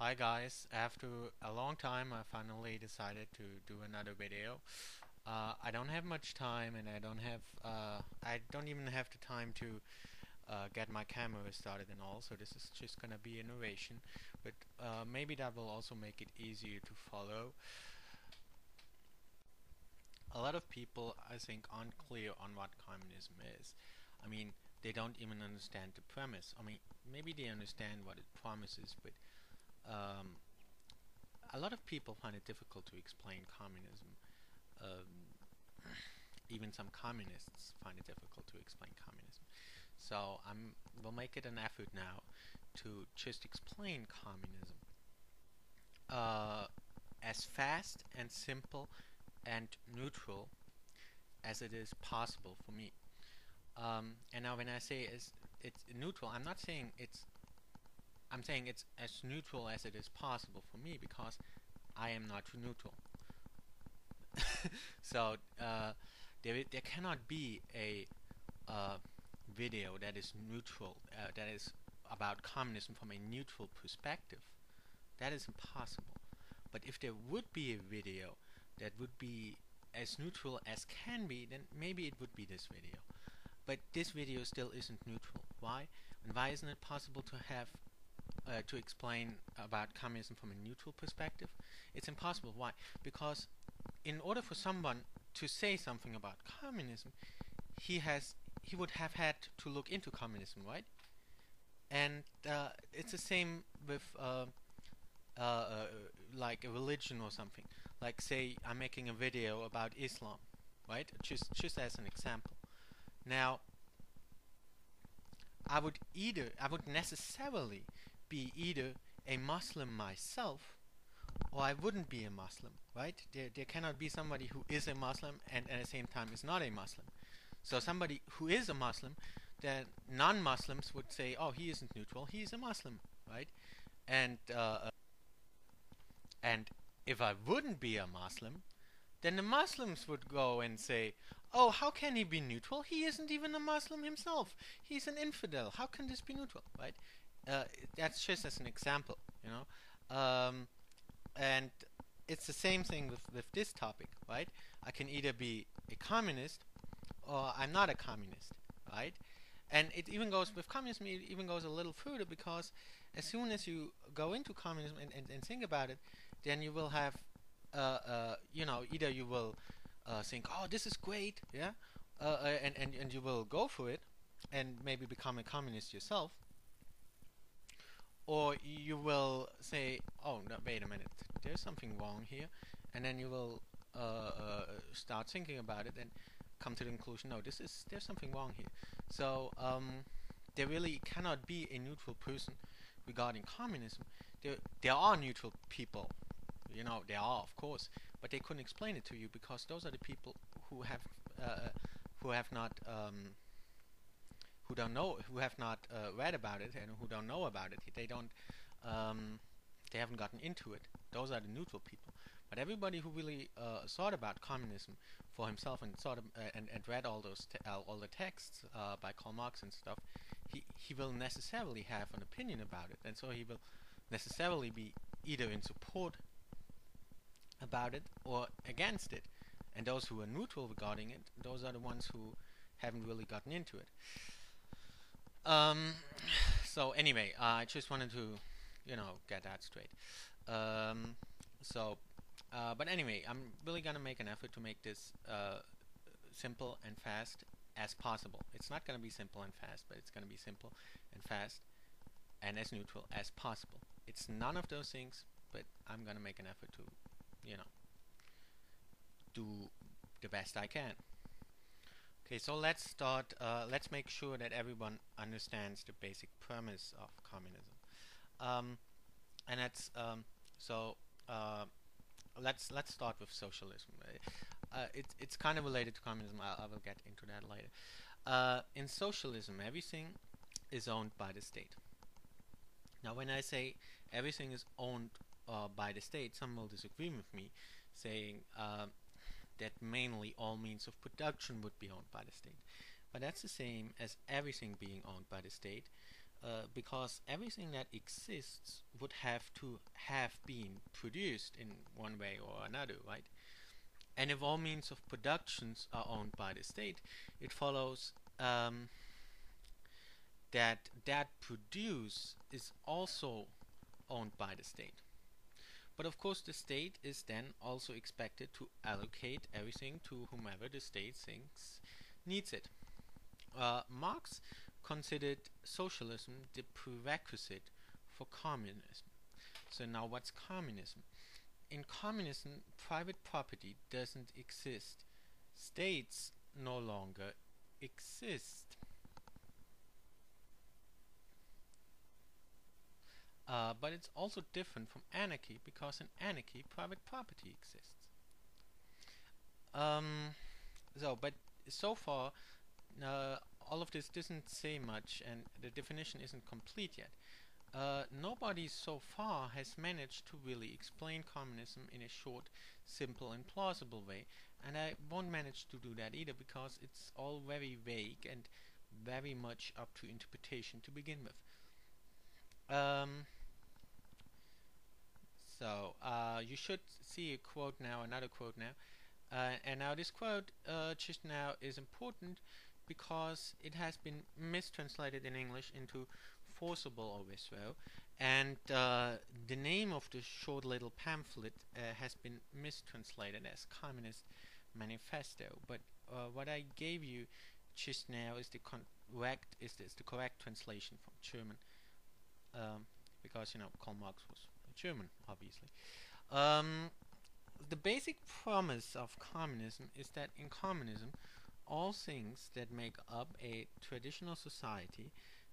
Hi guys, after a long time I finally decided to do another video. I don't have much time and I don't even have the time to get my camera started and all, so this is just gonna be a narration, but maybe that will also make it easier to follow. A lot of people, I think, aren't clear on what communism is. I mean, they don't even understand the premise. I mean, maybe they understand what it promises, but um, a lot of people find it difficult to explain communism. Um, Even some communists find it difficult to explain communism. So we'll make it an effort now to just explain communism uh, as fast and simple and neutral as it is possible for me. And now when I say it's neutral, I'm saying it's as neutral as it is possible for me because I am not neutral. So there cannot be a video that is neutral, that is about communism from a neutral perspective. That is impossible. But if there would be a video that would be as neutral as can be, then maybe it would be this video. But this video still isn't neutral. Why? And why isn't it possible to have to explain about communism from a neutral perspective? It's impossible. Why? Because in order for someone to say something about communism, he would have had to look into communism, right? And it's the same with like a religion or something. Like, say I'm making a video about Islam, right? Just as an example. Now, I would necessarily be either a Muslim myself, or I wouldn't be a Muslim, right? There cannot be somebody who is a Muslim and at the same time is not a Muslim. So somebody who is a Muslim, then non-Muslims would say, oh, he isn't neutral, he's a Muslim, right? And and if I wouldn't be a Muslim, then the Muslims would go and say, oh, how can he be neutral? He isn't even a Muslim himself. He's an infidel. How can this be neutral, right? That's just as an example, you know. And it's the same thing with this topic, right? I can either be a communist or I'm not a communist, right? And it even goes with communism, it even goes a little further, because as soon as you go into communism and think about it, then you will have, you know, either you will think, oh, this is great, yeah, and you will go for it and maybe become a communist yourself, or you will say, oh, no, wait a minute, there's something wrong here, and then you will start thinking about it and come to the conclusion, no, there's something wrong here. So there really cannot be a neutral person regarding communism. There are neutral people, you know, there are, of course, but they couldn't explain it to you because those are the people who have not who have not read about it and who don't know about it. They haven't gotten into it. Those are the neutral people. But everybody who really thought about communism for himself and thought and read all the texts by Karl Marx and stuff, he will necessarily have an opinion about it, and so he will necessarily be either in support about it or against it. And those who are neutral regarding it, those are the ones who haven't really gotten into it. So anyway, I just wanted to, you know, get that straight. But anyway, I'm really gonna make an effort to make this simple and fast as possible. It's not gonna be simple and fast, but it's gonna be simple and fast and as neutral as possible. It's none of those things, but I'm gonna make an effort to, you know, do the best I can. Okay, so let's start. Let's make sure that everyone understands the basic premise of communism. And that's so. Let's start with socialism. It's kind of related to communism. I will get into that later. In socialism, everything is owned by the state. Now, when I say everything is owned by the state, some will disagree with me, saying that mainly all means of production would be owned by the state. But that's the same as everything being owned by the state, because everything that exists would have to have been produced in one way or another, right? And if all means of productions are owned by the state, it follows that that produce is also owned by the state. But of course, the state is then also expected to allocate everything to whomever the state thinks needs it. Marx considered socialism the prerequisite for communism. So now what's communism? In communism, private property doesn't exist. States no longer exist. But it's also different from anarchy, because in anarchy, private property exists. But so far, all of this doesn't say much, and the definition isn't complete yet. Nobody so far has managed to really explain communism in a short, simple, and plausible way, and I won't manage to do that either, because it's all very vague and very much up to interpretation to begin with. You should see a quote now, another quote now. And now this quote just now is important because it has been mistranslated in English into forcible overthrow, and the name of the short little pamphlet has been mistranslated as Communist Manifesto. But what I gave you just now is the correct translation from German, because Karl Marx was German, obviously. The basic premise of communism is that in communism, all things that make up a traditional society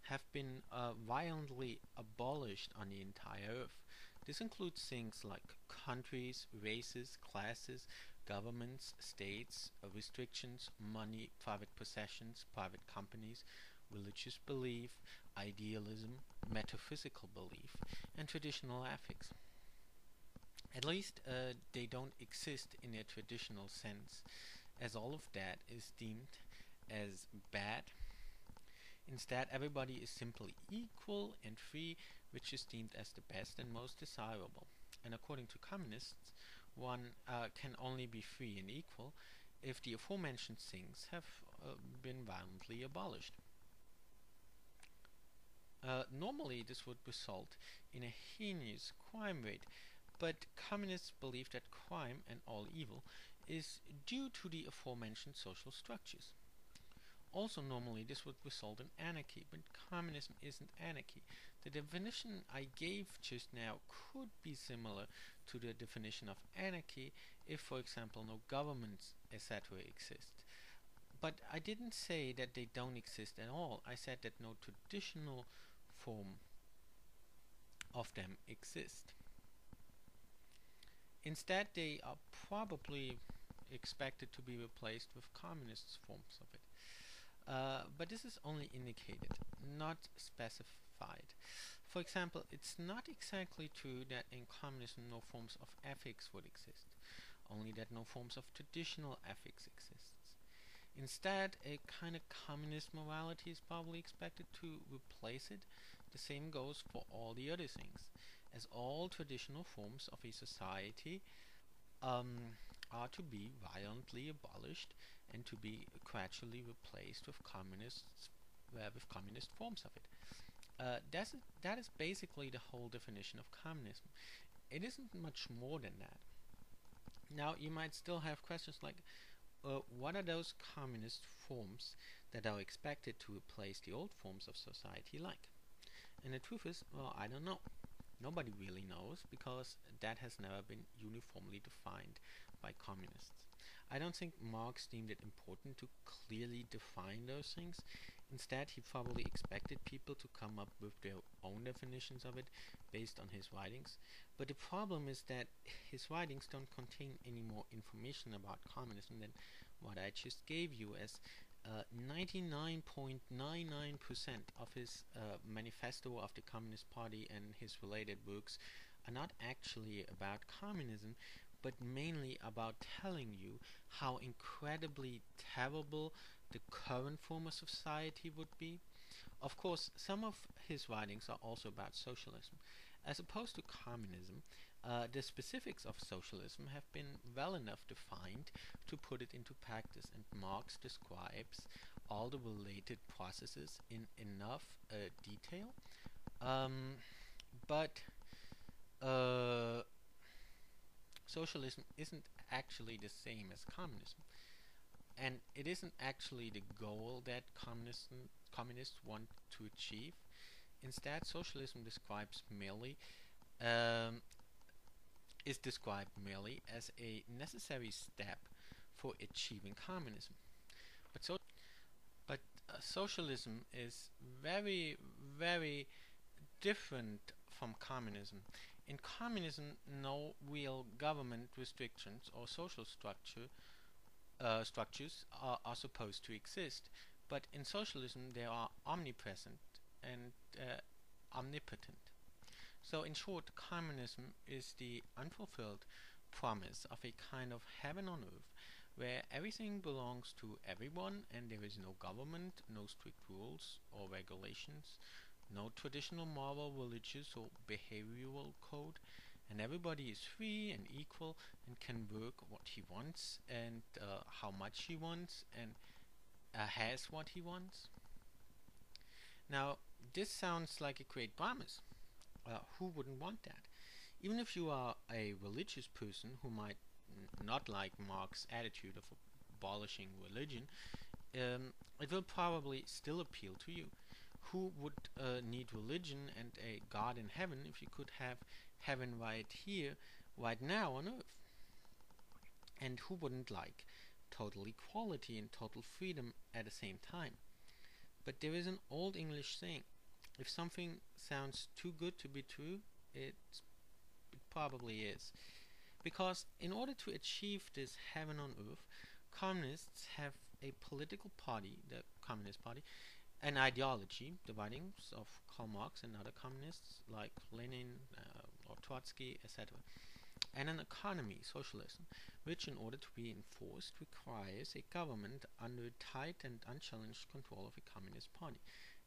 have been violently abolished on the entire earth. This includes things like countries, races, classes, governments, states, restrictions, money, private possessions, private companies, religious belief, idealism, metaphysical belief, and traditional ethics. At least they don't exist in a traditional sense, as all of that is deemed as bad. Instead, everybody is simply equal and free, which is deemed as the best and most desirable. And according to communists, one can only be free and equal if the aforementioned things have been violently abolished. Normally, this would result in a heinous crime rate, but communists believe that crime and all evil is due to the aforementioned social structures. Also, normally this would result in anarchy, but communism isn't anarchy. The definition I gave just now could be similar to the definition of anarchy if, for example, no governments, etc. exist. But I didn't say that they don't exist at all. I said that no traditional form of them exist. Instead, they are probably expected to be replaced with communist forms of it. But this is only indicated, not specified. For example, it's not exactly true that in communism no forms of ethics would exist, only that no forms of traditional ethics exists. Instead, a kind of communist morality is probably expected to replace it. The same goes for all the other things, as all traditional forms of a society are to be violently abolished and to be gradually replaced with communist forms of it. That is basically the whole definition of communism. It isn't much more than that. Now, you might still have questions like, what are those communist forms that are expected to replace the old forms of society like? And the truth is, well, I don't know. Nobody really knows, because that has never been uniformly defined by communists. I don't think Marx deemed it important to clearly define those things. Instead, he probably expected people to come up with their own definitions of it based on his writings. But the problem is that his writings don't contain any more information about communism than what I just gave you, as 99.99% of his manifesto of the Communist Party and his related works are not actually about communism, but mainly about telling you how incredibly terrible the current form of society would be, Of course, some of his writings are also about socialism. As opposed to communism, the specifics of socialism have been well enough defined to put it into practice, and Marx describes all the related processes in enough detail. Um, but uh, Socialism isn't actually the same as communism, and it isn't actually the goal that communists want to achieve. Instead, socialism um, is described merely as a necessary step for achieving communism. But but socialism is very, very different from communism. In communism, no real government restrictions or social structures are supposed to exist, but in socialism they are omnipresent and omnipotent. So, in short, communism is the unfulfilled promise of a kind of heaven on earth where everything belongs to everyone and there is no government, no strict rules or regulations, no traditional moral, religious, or behavioral code, and everybody is free and equal and can work what he wants and how much he wants and has what he wants. Now, this sounds like a great promise. Who wouldn't want that? Even if you are a religious person who might not like Marx's attitude of abolishing religion, it will probably still appeal to you. Who would need religion and a God in heaven if you could have heaven right here, right now on earth? And who wouldn't like total equality and total freedom at the same time? But there is an old English saying: if something sounds too good to be true, it probably is. Because in order to achieve this heaven on earth, communists have a political party, the Communist Party, an ideology, the writings of Karl Marx and other communists like Lenin or Trotsky, etc., and an economy, socialism, which in order to be enforced requires a government under tight and unchallenged control of a communist party.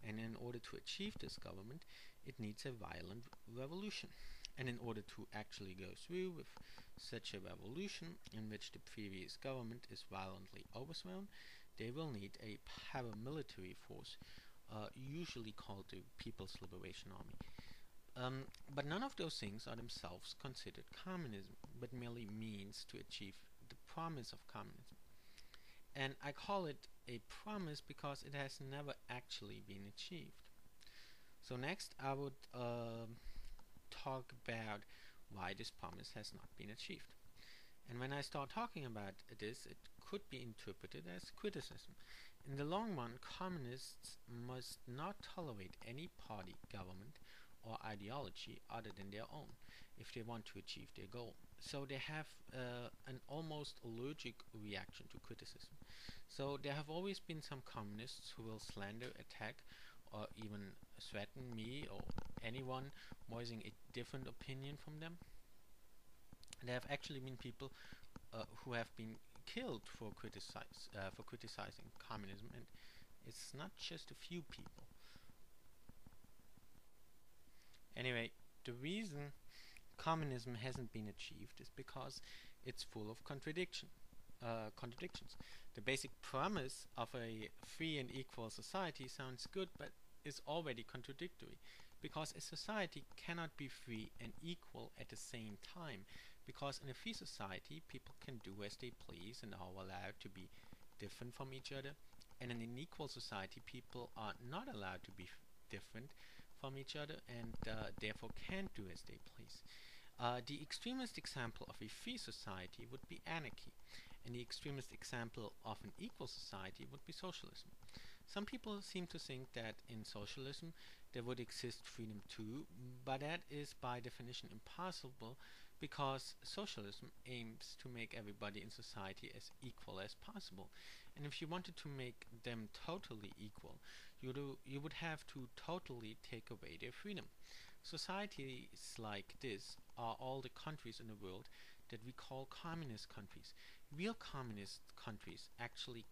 And in order to achieve this government, it needs a violent revolution. And in order to actually go through with such a revolution in which the previous government is violently overthrown, they will need a paramilitary force, usually called the People's Liberation Army. But none of those things are themselves considered communism, but merely means to achieve the promise of communism. And I call it a promise because it has never actually been achieved. So next I would talk about why this promise has not been achieved. And when I start talking about this, it could be interpreted as criticism. In the long run, communists must not tolerate any party, government, or ideology other than their own if they want to achieve their goal. So they have an almost allergic reaction to criticism. So there have always been some communists who will slander, attack, or even threaten me or anyone voicing a different opinion from them. There have actually been people who have been killed for criticizing communism, and it's not just a few people. Anyway, the reason communism hasn't been achieved is because it's full of contradictions. The basic premise of a free and equal society sounds good, but is already contradictory, because a society cannot be free and equal at the same time, because in a free society people can do as they please and are allowed to be different from each other, and in an equal society people are not allowed to be different from each other and therefore can't do as they please. The extremist example of a free society would be anarchy, and the extremist example of an equal society would be socialism. Some people seem to think that in socialism there would exist freedom too, but that is by definition impossible, because socialism aims to make everybody in society as equal as possible. And if you wanted to make them totally equal, you would have to totally take away their freedom. Societies like this are all the countries in the world that we call communist countries. Real communist countries actually